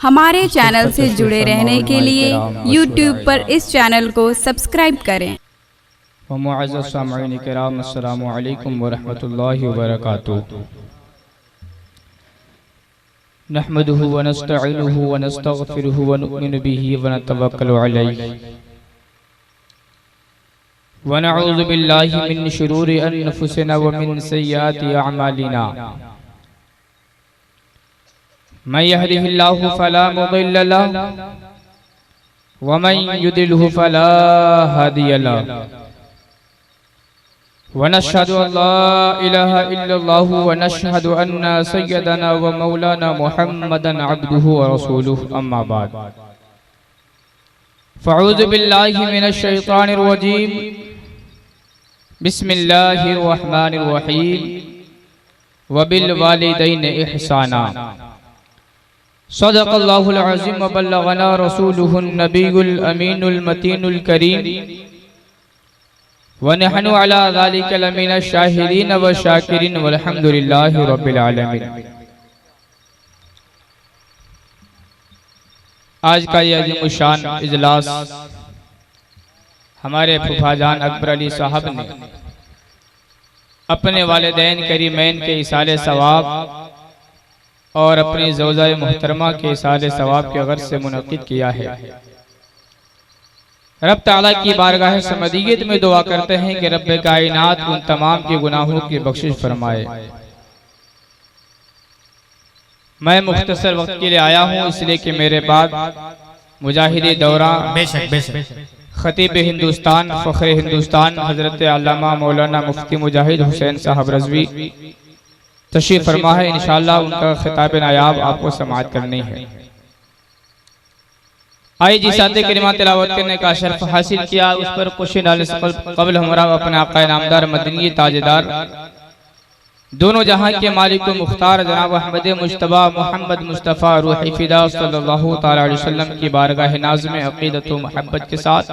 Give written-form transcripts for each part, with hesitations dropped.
हमारे चैनल से जुड़े रहने के लिए YouTube पर इस चैनल को सब्सक्राइब करें। मुअज़्ज़ज़ सामईन किराम, अस्सलामु अलैकुम व रहमतुल्लाहि व बरकातुहू। नहमदुहु व नस्तईनुहु व नस्तगफिरुहु व नुमिनु बिही व नतवक्कलु अलैहि व नऊज़ु बिल्लाहि मिन शुरूरि अनफुसिना व मिन सय्यिआति अअमालिना। मन यहदिहिल्लाहु फला मुदिल्ल लहु व मन युद्लिल्हु फला हादिय लहु व नशहदु अल्ला इलाहा इल्लल्लाहु व नशहदु अन्ना सय्यदना व मौलाना मुहम्मदन अब्दुहु व रसूलुहु, अम्मा बाद। फ़अऊज़ु बिल्लाहि मिनश शैतानिर रजीम, बिस्मिल्लाहिर रहमानिर रहीम, व बिल वालिदैनि इहसाना। सदक़ल्लाहुल अज़ीम व बल्लगना रसूलुहुन नबियुल अमीनुल मतीनुल करीम व नहनु अला ज़ालिका लमिनश शाहिदीन व शाकिरीन वल्हम्दुलिल्लाहि रब्बिल आलमीन। आज का यह अज़ीमुश्शान इजलास हमारे फूफाजान अकबर अली साहब ने अपने वालिदैन करीमैन के इसाले सवाब और अपनी ज़ौजा मुहतरमा के इसाले सवाब के गर्ज़ से मुनक़िद किया है। रब ताला की बारगाह समदीयत में दुआ करते हैं कि रब्बे कायनात उन तमाम के गुनाहों की बख्शिश फरमाए। मैं मुख्तसर वक्त के लिए आया हूँ, इसलिए कि मेरे बाद मुजाहिद दौरा खतीब हिंदुस्तान फ़ख्र हिंदुस्तान हज़रत अल्लामा मौलाना मुफ्ती मुजाहिद हुसैन साहब रज़वी तशरीफ़ फरमा है। इंशाअल्लाह उनका खिताब नायाब आपको समाअत करनी है। आइए जिस आयत करीमा तिलावत करने का शर्फ हासिल किया, उस पर खुशी डालने से कबल हमरा अपने आका नामदार मदनी ताजदार दोनों जहां के मालिक व मुख्तार जनाब अहमद मुज्तबा मोहम्मद मुस्तफ़ा रूही फिदा सल्लल्लाहु तआला अलैहि वसल्लम की बारगाह नाज़ में अक़ीदत व मोहब्बत के साथ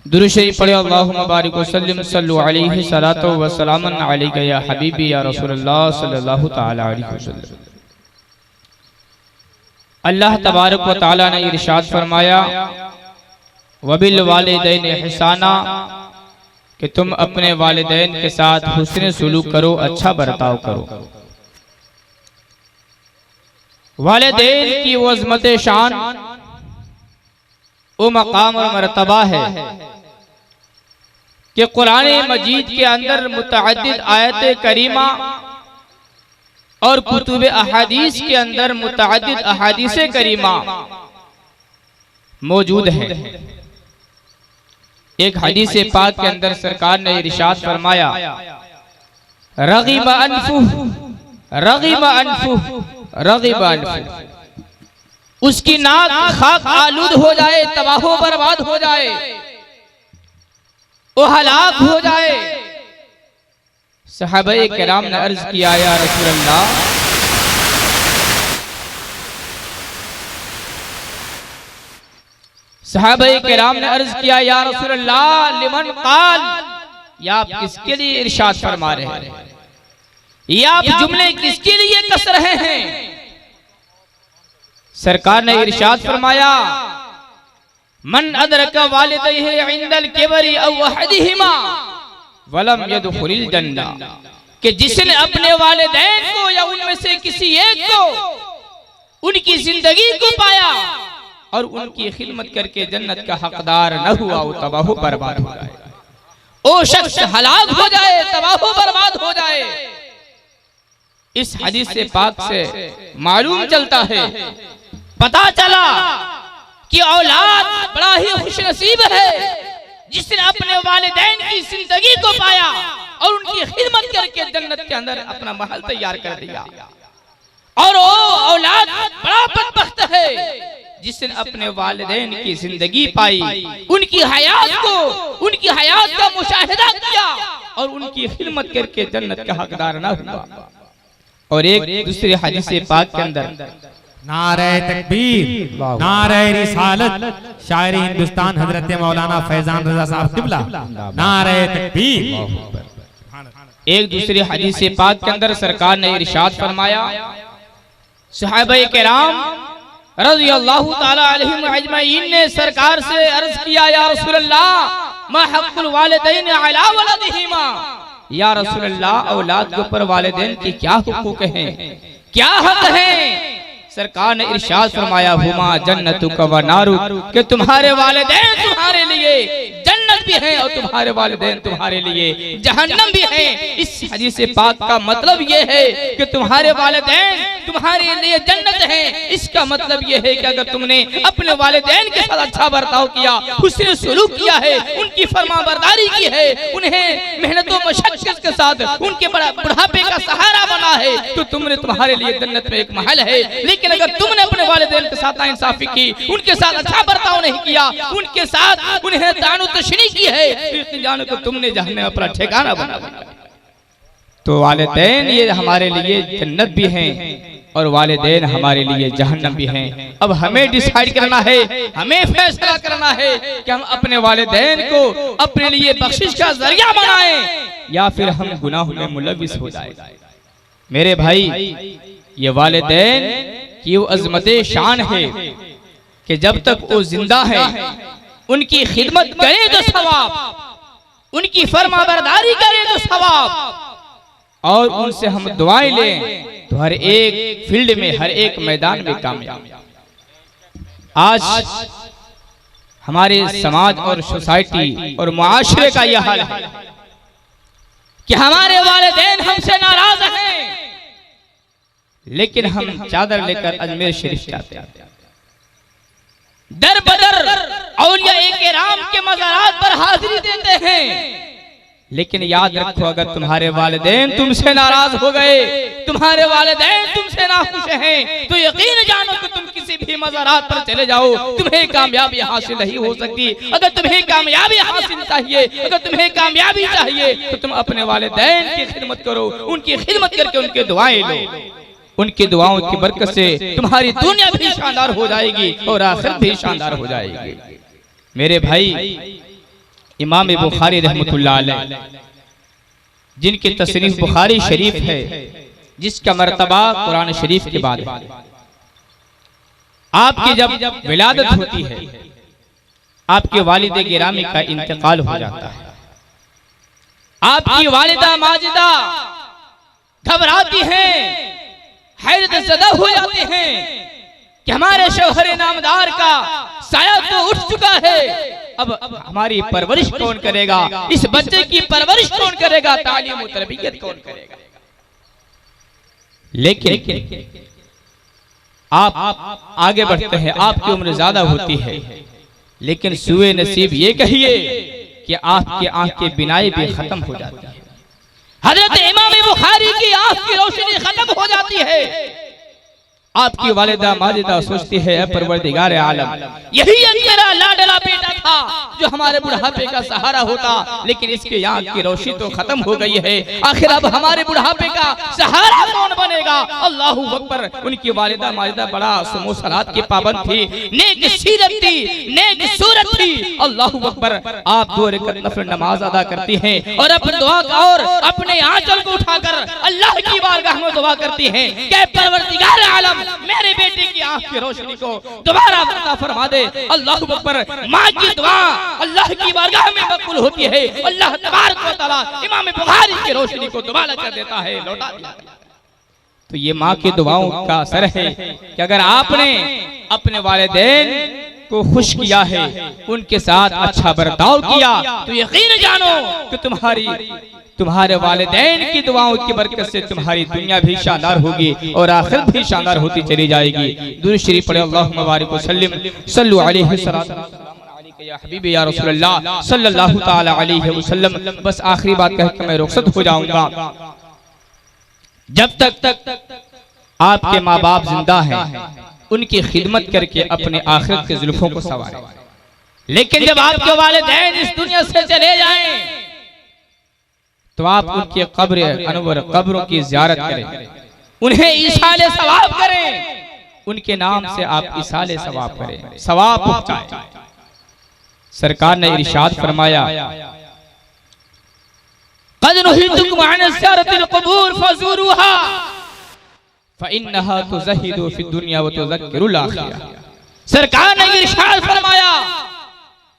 दुरूद शरीफ पढ़े। अल्लाहुम्मा बारिक व सल्लिम सल्लु अलैहि सलातो व सलामन अलैका या हबीबी या रसूलल्लाह सल्लल्लाहु तआला अलैहि वसल्लम। अल्लाह तबारक व तआला ने इरशाद फरमाया, वबिल वालिदैन इहसाना, कि तुम अपने वालिदैन के साथ हुस्न सुलूक करो, अच्छा बर्ताव करो। वालिदैन की वो अज़मत शान, वो मकाम और मर्तबा है कि कुरान मजीद के अंदर मुतअद्दिद आयत करीमा और कुतुब अहादीस के अंदर मुतअद्दिद अहादीस करीमा मौजूद है। एक हदीस पाक के अंदर सरकार ने इरशाद फरमाया, रग़िब अनफुहु रग़िब अनफुहु रग़िब अनफुहु, उसकी नाक खाक आलूद हो जाए, तबाह बर्बाद हो जाए, वो हलाक हो जाए। सहाबाए किराम ने अर्ज किया, या रसूल अल्लाह, सहाबाए किराम ने अर्ज किया, या रसूल अल्लाह लिमन क़ाल, या आप किसके लिए इरशाद फरमा रहे हैं, या आप जुमले किसके लिए कस रहे हैं? सरकार ने इरशाद फरमाया, मन अदरका वालिदैहि इंदल किबरी औ अहदिहिमा वलम यदखुलिल जन्ना, कि जिसने अपने वालिदैन को या उनमें से किसी एक को उनकी जिंदगी को पाया और उनकी खिदमत करके जन्नत का हकदार न हुआ, वो तबाह बर्बाद हो जाए, वो शख्स हलाक हो जाए, तबाह बर्बाद हो जाए। इस हदीस से पाक से मालूम चलता है, पता चला कि औलाद बड़ा ही खुशनसीब है जिसने अपने वालिदैन की जिंदगी को पाया और उनकी खिदमत करके जन्नत के अंदर अपना महल तैयार कर दिया। और वो औलाद बड़ा बदबख्त है जिसने अपने वालिदैन की जिंदगी पाई, उनकी हयात का मुशाहिदा किया और उनकी खिदमत करके जन्नत का हकदार ना हुआ। और एक दूसरे हदीस पाक के अंदर नारे तकबीर, नारे रिसालत, शायरी हिंदुस्तान हजरत मौलाना फैजान रजा साहब क़िबला, नारे तकबीर। एक दूसरे हदीस पाक के अंदर सरकार ने इरशाद फरमाया, सहाबाए किराम रज़ी अल्लाह ताला अलैहिम अजमईन ने सरकार से अर्ज किया, या रसूल अल्लाह मा हक़्क़ुल वालिदैन अला वलदिहिमा, या रसूल अल्लाह औलाद के ऊपर वालिदैन के क्या हुकूक हैं, क्या हक है। सरकार ने इरशाद फरमाया, हुमा जन्नतुक व नारुक, कि तुम्हारे वालिदैन तुम्हारे लिए जन्नत भी है और तुम्हारे वालिदैन तुम्हारे लिए जहन्नम भी है। इस हदीस पाक का मतलब ये है कि तुम्हारे वालिदैन तुम्हारे लिए जन्नत है। इसका मतलब ये है कि अगर तुमने अपने वालिदैन के साथ अच्छा बर्ताव किया, हुस्न सलूक किया है, उनकी फरमाबरदारी की है, उन्हें मेहनत और मशक्कत के साथ उनके बुढ़ापे का सहारा बना है, तो तुमने तुम्हारे लिए जन्नत में एक महल है। लेकिन अगर तुमने अपने वालिदैन के साथ नाइंसाफी की, उनके साथ अच्छा बर्ताव नहीं किया, उनके साथ उन्हें तानु तशनी की है, तो इतनी जानो कि तुमने जहन्नम अपना ठिकाना बना लिया। तो वालिदैन ये हमारे लिए जन्नत भी हैं और वालिदैन हमारे लिए जहन्नम भी हैं। अब हमें डिसाइड करना है, हमें फैसला करना है कि हम अपने वालिदैन को अपने लिए बख्शिश का जरिया बनाएं या फिर हम गुनाह में मुलविस हो जाए। मेरे भाई, ये वालिदैन की वो अज़मत शान है कि जब तक वो जिंदा है उनकी खिदमत करें तो सवाब, उनकी फरमाबरदारी करें तो सवाब, और उनसे हम दुआएं लें तो हर एक फील्ड में, हर एक मैदान में कामयाब। आज हमारे समाज और सोसाइटी और मुआशरे का यह हाल है कि हमारे वालिदैन हमसे नाराज हैं, लेकिन हम चादर लेकर अजमेर शरीफ जाते हैं, दर बदर औलिया किराम के मज़ारात पर हाजिरी देते हैं। लेकिन याद रखो, अगर तुम्हारे वालिदैन तुमसे नाराज हो गए, तुम्हारे वालिदैन तुमसे नाखुश हैं, तो यकीन जानो कि तुम किसी भी मज़ारात पर चले जाओ, तुम्हें कामयाबी हासिल नहीं हो सकती। अगर तुम्हें कामयाबी हासिल चाहिए, अगर तुम्हें कामयाबी चाहिए, तो तुम अपने वालिदैन की खिदमत करो, उनकी खिदमत करके उनके दुआएं लो। उनकी दुआओं की बरकत से तुम्हारी दुनिया भी शानदार हो जाएगी और आखिरत भी शानदार हो जाएगी। मेरे भाई, इमाम बुखारी रहमतुल्लाह अलैह, जिनकी तसनीफ बुखारी शरीफ है, जिसका मर्तबा कुरान शरीफ के बाद है, आपकी जब विलादत होती है, आपके वालिद गिरामी का इंतकाल हो जाता है, आपकी वालिदा माजिदा घबराती हैं, हैरत ज़दा हो जाते हैं कि हमारे शौहर नामदार का साया तो उठ चुका है, अब हमारी परवरिश कौन करेगा, इस बच्चे की परवरिश कौन करेगा, तालीम और तरबियत कौन करेगा। लेकिन आप आगे बढ़ते हैं, आपकी उम्र ज्यादा होती है, लेकिन सुए नसीब ये कहिए कि आपकी आंख की बिनाई भी खत्म हो जाती है। हजरत इमाम बुखारी की आंख की रोशनी खत्म हो जाती है। आपकी वालिदा माजिदा सोचती है, परवरदिगार आलम, यही मेरा लाडला बेटा था जो हमारे बुढ़ापे का सहारा होता, लेकिन इसके आंख की रोशनी तो खत्म हो गई है, आखिर अब हमारे बुढ़ापे का सहारा कौन बनेगा। अल्लाहू अकबर। उनकी वालिदा माजिदा बड़ा समो सलात की पाबंद थी, नेक सीरत थी, नेक सूरत थी। अल्लाहू अकबर। आप 2 रकात नफल नमाज अदा करती हैं और अपनी दुआ और अपने आंचल को उठाकर अल्लाह की बारगाह में दुआ करती हैं कि परवरदिगार आलम, मेरे बेटे की आंख की रोशनी को दोबारा अता फरमा दे। अल्लाह अकबर। माँ की दुआ अल्लाह की बारगाह में मकबूल होती है। अल्लाह तबारक व तआला इमाम बुखारी की रोशनी को दोबारा कर देता है, लौटा देता है। तो ये माँ की दुआओं का असर है कि अगर आपने अपने वालिदैन को खुश किया है, उनके साथ अच्छा बर्ताव किया, तो यकीन जानो कि तुम्हारे वालिदैन की दुआओं की बरकत से तुम्हारी दुनिया भी शानदार होगी और आखिरत भी शानदार होती चली जाएगी। दुरूद शरीफ पढ़े, अल्लाहुम्मा बारिक व सल्लिम सल्लु अलैहि या हबीबी या रसूलल्लाह सल्लल्लाहु तआला अलैहि वसल्लम। बस आखिरी बात कह के मैं रुखसत हो जाऊंगा। जब तक आपके माँ बाप जिंदा हैं, उनकी खिदमत करके अपने आखिरत के जुल्फों को संवारें। लेकिन जब आपके वालिदैन इस दुनिया से चले जाएं, तो आप उनके कब्र अनवर कब्रों की ज़ियारत करें, उन्हें इसाले सवाब करें, उनके नाम से आप इसाले सवाब करें, सवाब पहुंचाएं। सरकार ने इरशाद फरमाया, क़द नुहीतुकुम अन ज़ियारतिल क़ुबूर फ़ज़ूरूहा, फ़इन्नहा तुज़हिदु फ़िद दुनिया व तुज़क्किरुल आखिरह। सरकार ने इरशाद फरमाया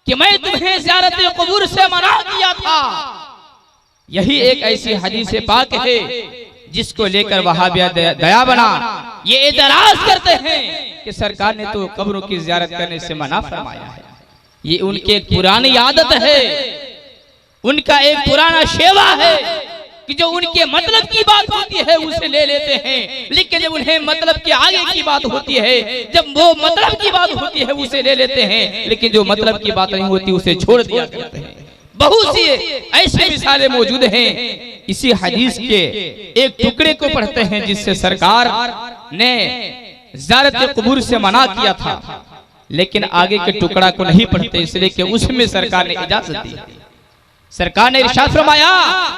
कि मैं तुम्हें ज़ियारत क़ुबूर से मना किया था। यही एक ऐसी हदीस पाक है जिसको लेकर वहाबिया दया बना ये एतराज करते हैं कि सरकार ने तो कब्रों की ज़ियारत करने से मना फरमाया है। ये उनकी एक पुरानी आदत है, उनका एक पुराना शेवा है कि जो उनके मतलब की बात होती है उसे ले लेते हैं, लेकिन जब उन्हें मतलब के आगे की बात होती है, जब वो मतलब की बात होती है उसे ले लेते हैं, लेकिन जो मतलब की बात नहीं होती उसे छोड़ दिया करते हैं। बहुत सी ऐसी मिसालें मौजूद हैं। इसी हदीस के एक टुकड़े को पढ़ते हैं जिससे सरकार ने ज़ियारत क़ुबूर से मना किया था, लेकिन आगे के टुकड़ा को नहीं पढ़ते इसलिए कि उसमें सरकार ने इजाजत दी। सरकार ने इरशाद फरमाया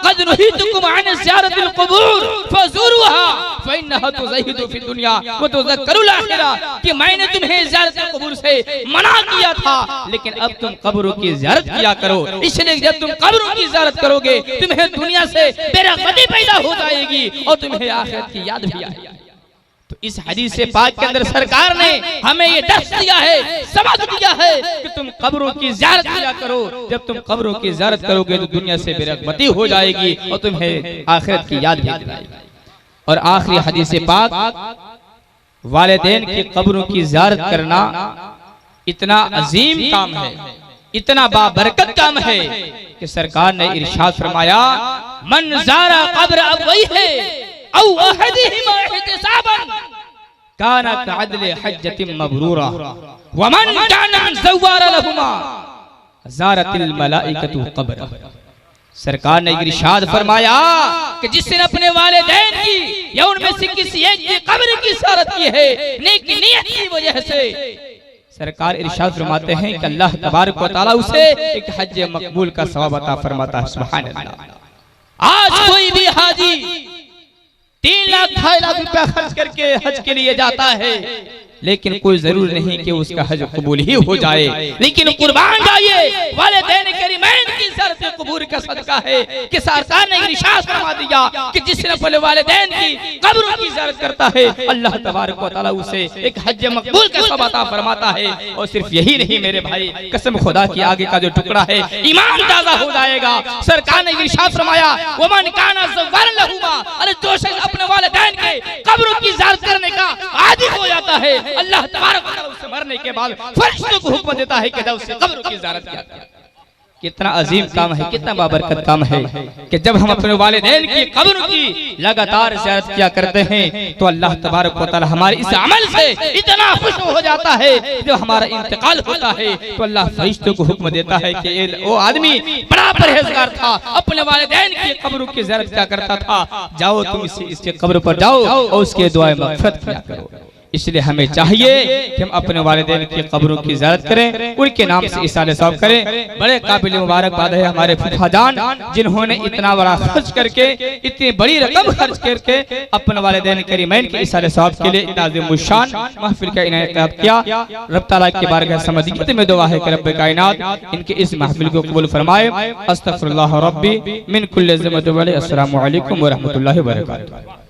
क़द नुहीतुकुम अन ज़ियारतिल क़ुबूर फज़ूरूहा फ़इन्नहा तुज़हिदु फ़िद दुनिया व तुज़क्किरुल आखिरह, कि मैंने तुम्हें ज़ियारत क़ुबूर से मना किया था, लेकिन अब तुम कब्रों की ज़ियारत किया करो। इसलिए जब तुम कब्रों की ज़ियारत करोगे तुम्हें दुनिया से बेरग़बती पैदा हो जाएगी और तुम्हें आखिरत की याद भी आएगी। तो इस हदीस पाक के अंदर सरकार ने हमें ये दर्श दिया है, सबक दिया है कि तुम कब्रों की ज़ियारत किया करो। जब तुम कब्रों की ज़ियारत करोगे तो दुनिया से बेरग़बती हो जाएगी और तुम्हें आखिरत की याद भी आएगी। और आखिरी हदीस पाक, वालिदैन की कब्रों की ज़ियारत करना इतना अजीम काम है, इतना बाबरकत काम है कि सरकार ने इरशाद फरमाया मन ज़ारा क़ब्र अबवैहि औ अहदिहिमा इहतिसाबन काना कअदलि हज्जतिन मबरूरा व मन काना ज़व्वारा लहुमा ज़ारतिल मलाइकतु क़ब्र। सरकार ने इरशाद फरमाया कि जिसने अपने वालिदैन की या उनमें से किसी एक की कब्र की ज़ियारत की है नेक नियत की वजह से, सरकार इरशाद फरमाते हैं कि अल्लाह तबारक व तआला उसे एक हज मकबूल का सवाब अता फरमाता है। सुभान अल्लाह। आज कोई भी हाजी 3 लाख 2.5 लाख रुपया खर्च करके हज के लिए जाता है, लेकिन कोई जरूर नहीं कि उसका हज कबूल ही हो जाए, लेकिन कुर्बान जाइए वालिदैन करीमैन की ज़ियारत क़ुबूर का सदका है कि सरकार ने इरशाद फरमा दिया कि जिसने अपने वालिदैन की कब्रों की ज़ियारत करता है अल्लाह तबारक व तआला उसे एक हज मकबूल का सवाब अता फरमाता है। और सिर्फ यही नहीं मेरे भाई, कसम खुदा की आगे का जो टुकड़ा है ईमान ताज़ा हो जाएगा। सरकार ने इरशाद फरमाया वमन काना ज़व्वारन लहुमा, अरे जो शख्स अपने वालिदैन के कब्रों की ज़ियारत करने का आदी हो जाता है अल्लाह तबारक व तआला उससे मरने के बाद फरिश्तों को हुक्म देता है कि जाओ उससे कब्र की ज़ियारत किया। कितना अजीम काम है, कितना बाबरकत काम है कि जब हम अपने वालिदैन की कब्र की लगातार ज़ियारत किया करते हैं तो अल्लाह तबारक व तआला हमारे इस अमल से इतना खुश हो जाता है। जब हमारा इंतकाल होता है तो अल्लाह फरिश्तों को हुक्म देता है कि वो आदमी बड़ा परहेजगार था, अपने वालिदैन की कब्र की ज़ियारत किया करता था, जाओ तुम इसके कब्र पर जाओ और उसके दुआए मग़फ़िरत किया करो। इसलिए हमें चाहिए कि हम अपने वालिदैन की कब्रों की ज़ियारत करें, उनके नाम से इसाले सवाब करें। बड़े काबिल मुबारकबाद है हमारे फूफाजान जिन्होंने इतना बड़ा खर्च करके, इतनी बड़ी रकम खर्च करके अपने वालिदैन करीमैन के इसाले सवाब के लिए इतना अज़ीमुश्शान महफिल का इनेकाद किया। रब तआला की बारगाह समदीयत में दुआ है कि रब्बे कायनात इनके इस महफिल को कबूल फरमाए। अस्तगफिरुल्लाह रब्बी मिन कुल्लि ज़म्बिन व अस्सलामु अलैकुम व रहमतुल्लाहि व बरकातुहू।